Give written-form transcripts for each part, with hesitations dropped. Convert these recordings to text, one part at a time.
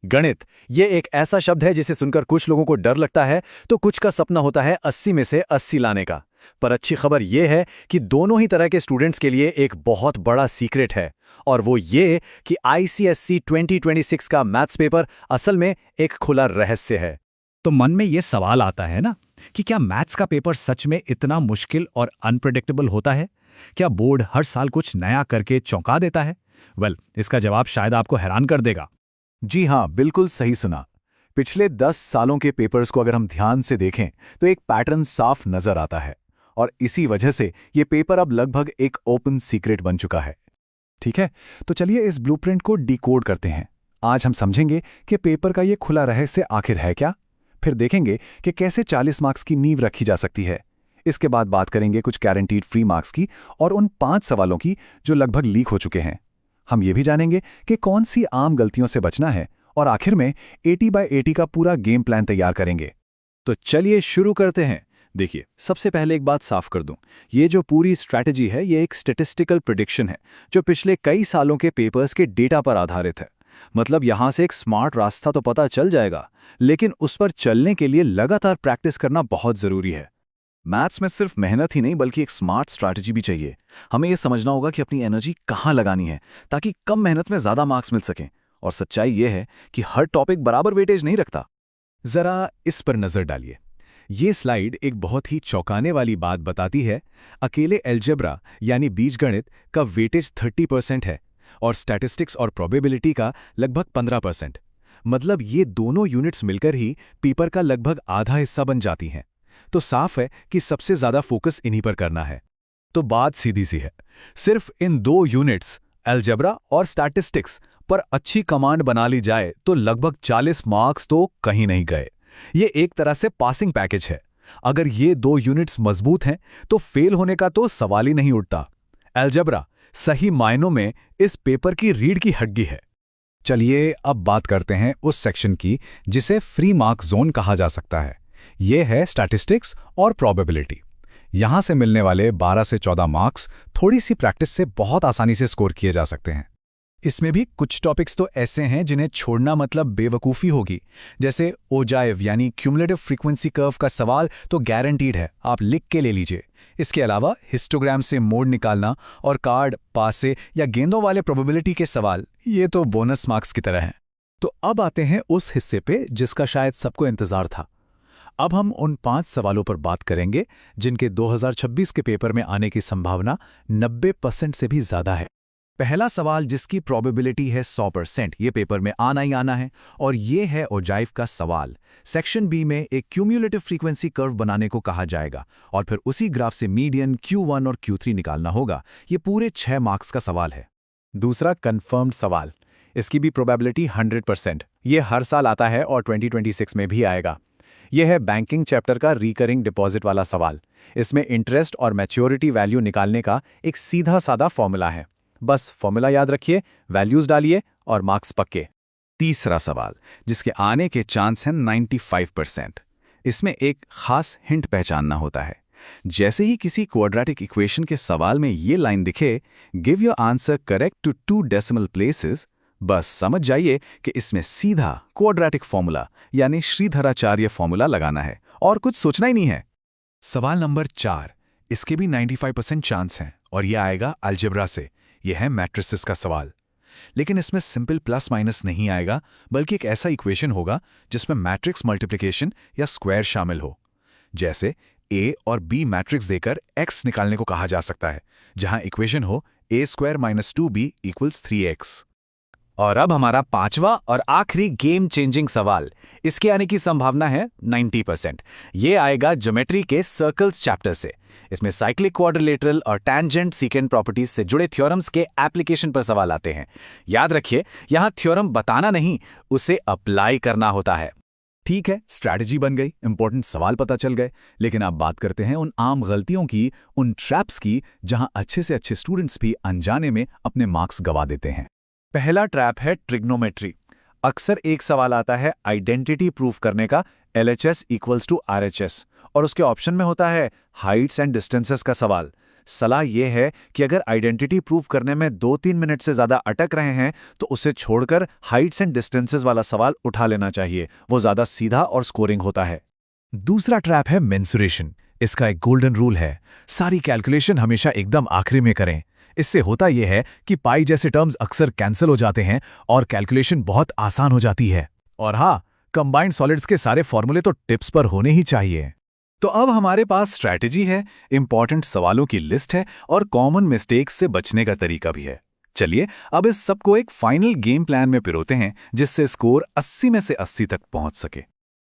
गणित, ये एक ऐसा शब्द है जिसे सुनकर कुछ लोगों को डर लगता है तो कुछ का सपना होता है 80 में से 80 लाने का। पर अच्छी खबर ये है कि दोनों ही तरह के स्टूडेंट्स के लिए एक बहुत बड़ा सीक्रेट है, और वो ये कि आईसीएसई 2026 का मैथ्स पेपर असल में एक खुला रहस्य है। तो मन में ये सवाल आता है ना कि क्या मैथ्स का पेपर सच में इतना मुश्किल और अनप्रेडिक्टेबल होता है? क्या बोर्ड हर साल कुछ नया करके चौंका देता है? इसका जवाब शायद आपको हैरान कर देगा। जी हाँ, बिल्कुल सही सुना। पिछले 10 सालों के पेपर्स को अगर हम ध्यान से देखें तो एक पैटर्न साफ नजर आता है, और इसी वजह से ये पेपर अब लगभग एक ओपन सीक्रेट बन चुका है। ठीक है, तो चलिए इस ब्लूप्रिंट को डिकोड करते हैं। आज हम समझेंगे कि पेपर का ये खुला रहस्य आखिर है क्या, फिर देखेंगे कि कैसे 40 मार्क्स की नींव रखी जा सकती है। इसके बाद बात करेंगे कुछ गारंटीड फ्री मार्क्स की और उन 5 सवालों की जो लगभग लीक हो चुके हैं। हम ये भी जानेंगे कि कौन सी आम गलतियों से बचना है, और आखिर में 80 बाय 80 का पूरा गेम प्लान तैयार करेंगे। तो चलिए शुरू करते हैं। देखिए, सबसे पहले एक बात साफ कर दूं, ये जो पूरी स्ट्रैटेजी है ये एक स्टैटिस्टिकल प्रेडिक्शन है जो पिछले कई सालों के पेपर्स के डेटा पर आधारित है। मतलब यहां से एक स्मार्ट रास्ता तो पता चल जाएगा, लेकिन उस पर चलने के लिए लगातार प्रैक्टिस करना बहुत जरूरी है। मैथ्स में सिर्फ मेहनत ही नहीं बल्कि एक स्मार्ट स्ट्रैटेजी भी चाहिए। हमें यह समझना होगा कि अपनी एनर्जी कहाँ लगानी है ताकि कम मेहनत में ज्यादा मार्क्स मिल सकें। और सच्चाई यह है कि हर टॉपिक बराबर वेटेज नहीं रखता। जरा इस पर नजर डालिए। ये स्लाइड एक बहुत ही चौंकाने वाली बात बताती है। अकेले अलजेब्रा यानी बीजगणित का वेटेज 30% है और स्टैटिस्टिक्स और प्रोबेबिलिटी का लगभग 15%। मतलब ये दोनों यूनिट्स मिलकर ही पेपर का लगभग आधा हिस्सा बन जाती हैं। तो साफ है कि सबसे ज्यादा फोकस इन्हीं पर करना है। तो बात सीधी सी है, सिर्फ इन 2 यूनिट्स अलजेब्रा और स्टैटिस्टिक्स पर अच्छी कमांड बना ली जाए तो लगभग 40 मार्क्स तो कहीं नहीं गए। ये एक तरह से पासिंग पैकेज है। अगर ये 2 यूनिट्स मजबूत हैं तो फेल होने का तो सवाल ही नहीं उठता। अलजेब्रा सही मायनों में इस पेपर की रीढ़ की हड्डी है। चलिए अब बात करते हैं उस सेक्शन की जिसे फ्री मार्क जोन कहा जा सकता है। ये है स्टैटिस्टिक्स और प्रोबेबिलिटी। यहां से मिलने वाले 12 से 14 मार्क्स थोड़ी सी प्रैक्टिस से बहुत आसानी से स्कोर किए जा सकते हैं। इसमें भी कुछ टॉपिक्स तो ऐसे हैं जिन्हें छोड़ना मतलब बेवकूफ़ी होगी। जैसे ओजाइव यानी क्यूमुलेटिव फ्रीक्वेंसी कर्व का सवाल तो गारंटीड है, आप लिख के ले लीजिए। इसके अलावा हिस्टोग्राम से मोड निकालना और कार्ड, पासे या गेंदों वाले प्रोबेबिलिटी के सवाल, ये तो बोनस मार्क्स की तरह हैं। तो अब आते हैं उस हिस्से पे जिसका शायद सबको इंतजार था। अब हम उन 5 सवालों पर बात करेंगे जिनके 2026 के पेपर में आने की संभावना 90% से भी ज्यादा है। पहला सवाल जिसकी प्रोबेबिलिटी है 100%, ये पेपर में आना ही आना है, और ये है ओजाइव का सवाल। सेक्शन बी में एक क्यूमुलेटिव फ्रीक्वेंसी कर्व बनाने को कहा जाएगा और फिर उसी ग्राफ से मीडियन Q1 और Q3 निकालना होगा। ये पूरे 6 मार्क्स का सवाल है। दूसरा कंफर्म्ड सवाल, इसकी भी प्रोबेबिलिटी 100%। ये हर साल आता है और 2026 में भी आएगा। यह है बैंकिंग चैप्टर का रिकरिंग डिपॉजिट वाला सवाल। इसमें इंटरेस्ट और मैच्योरिटी वैल्यू निकालने का एक सीधा साधा फॉर्मूला है। बस फॉर्मूला याद रखिए, वैल्यूज डालिए और मार्क्स पक्के। तीसरा सवाल जिसके आने के चांस हैं 95%। इसमें एक खास हिंट पहचानना होता है। जैसे ही किसी क्वाड्रेटिक इक्वेशन के सवाल में ये लाइन दिखे, give your answer correct to 2 decimal places, बस समझ जाइए कि इसमें सीधा क्वाड्रेटिक फॉर्मूला यानी श्रीधराचार्य फॉर्मूला लगाना है और कुछ सोचना ही नहीं है। सवाल नंबर 4, इसके भी 95% चांस हैं और यह आएगा अलजेब्रा से। यह है मैट्रिसेस का सवाल। लेकिन इसमें सिंपल प्लस माइनस नहीं आएगा, बल्कि एक ऐसा इक्वेशन होगा जिसमें मैट्रिक्स मल्टीप्लिकेशन या स्क्वायर शामिल हो। जैसे ए और बी मैट्रिक्स देकर एक्स निकालने को कहा जा सकता है, जहां इक्वेशन हो a² - 2b = 3x। और अब हमारा 5वां और आखिरी गेम चेंजिंग सवाल। इसके आने की संभावना है 90%। ये आएगा ज्योमेट्री के सर्कल्स चैप्टर से। इसमें साइक्लिक क्वाड्रिलेटरल और टैंजेंट सीकेंट प्रॉपर्टीज से जुड़े थ्योरम्स के एप्लीकेशन पर सवाल आते हैं। याद रखिए, यहां थ्योरम बताना नहीं, उसे अप्लाई करना होता है। ठीक है, स्ट्रैटेजी बन गई, इंपॉर्टेंट सवाल पता चल गए, लेकिन अब बात करते हैं उन आम गलतियों की, उन ट्रैप्स की, जहां अच्छे से अच्छे स्टूडेंट्स भी अनजाने में अपने मार्क्स गवा देते हैं। पहला ट्रैप है ट्रिग्नोमेट्री। अक्सर एक सवाल आता है आइडेंटिटी प्रूफ करने का, LHS = RHS, और उसके ऑप्शन में होता है हाइट्स एंड डिस्टेंसेस का सवाल। सलाह यह है कि अगर आइडेंटिटी प्रूव करने में 2-3 मिनट से ज़्यादा अटक रहे हैं तो उसे छोड़कर हाइट्स एंड डिस्टेंसेस वाला सवाल उठा लेना चाहिए। वो ज़्यादा सीधा और स्कोरिंग होता है। दूसरा ट्रैप है मेंसुरेशन। इसका एक गोल्डन रूल है, सारी कैलकुलेशन हमेशा एकदम आखिरी में करें। इससे होता यह है कि पाई जैसे टर्म्स अक्सर कैंसिल हो जाते हैं और कैलकुलेशन बहुत आसान हो जाती है। और हाँ, कंबाइंड सॉलिड्स के सारे फॉर्मूले तो टिप्स पर होने ही चाहिए। तो अब हमारे पास स्ट्रैटेजी है, इंपॉर्टेंट सवालों की लिस्ट है और कॉमन मिस्टेक्स से बचने का तरीका भी है। चलिए अब इस सबको एक फाइनल गेम प्लान में पिरोते हैं जिससे स्कोर 80 में से 80 तक पहुंच सके।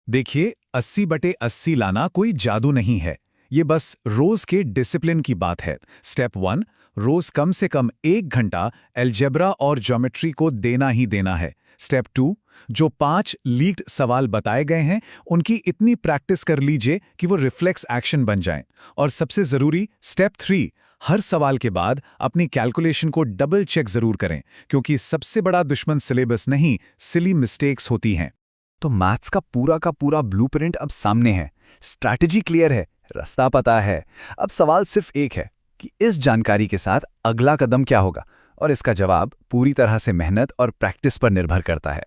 देखिए, 80/80 लाना कोई जादू नहीं है। ये बस रोज के डिसिप्लिन की बात है। स्टेप 1, रोज कम से कम 1 घंटा अलजेब्रा और ज्योमेट्री को देना ही देना है। स्टेप 2, जो 5 लीक्ड सवाल बताए गए हैं उनकी इतनी प्रैक्टिस कर लीजिए कि वो रिफ्लेक्स एक्शन बन जाएं। और सबसे जरूरी स्टेप 3, हर सवाल के बाद अपनी कैलकुलेशन को डबल चेक जरूर करें, क्योंकि सबसे बड़ा दुश्मन सिलेबस नहीं, सिली मिस्टेक्स होती हैं। तो मैथ्स का पूरा ब्लूप्रिंट अब सामने है, स्ट्रैटेजी क्लियर है, रास्ता पता है। अब सवाल सिर्फ एक है कि इस जानकारी के साथ अगला कदम क्या होगा, और इसका जवाब पूरी तरह से मेहनत और प्रैक्टिस पर निर्भर करता है।